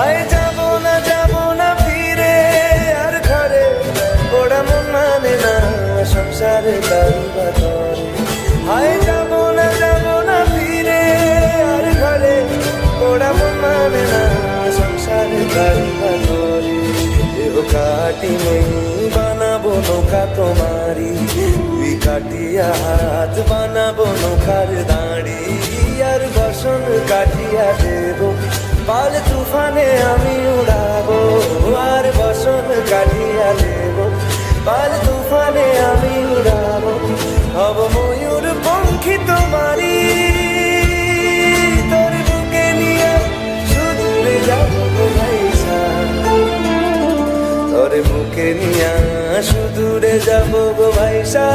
হায় যাব না ফিরে আর ঘরে, ওরা মন মানে না সংসারে তারি বাতরে। হায় যাব না ফিরে আর ঘরে, ওরা মন মানে না সংসারে তারি বাতরে। দেহ কাটি নেই বানাবো নৌকা তোমারি, দুই কাটিয়া হাত বানাবো নৌকার দাঁড়ি। আর বসন কাটিয়া দেব পাল তুফানে আমি উড়াবো, আর বসন কাটিয়া দেব পাল তুফানে আমি উড়াবো। হব ময়ূর পঙ্খী তোমারি, তোর বুকে নিয়ে সুদূরে যাবো গো ভাইসা, তোর বুকে নিয়ে সুদূরে যাবো গো ভাইসা।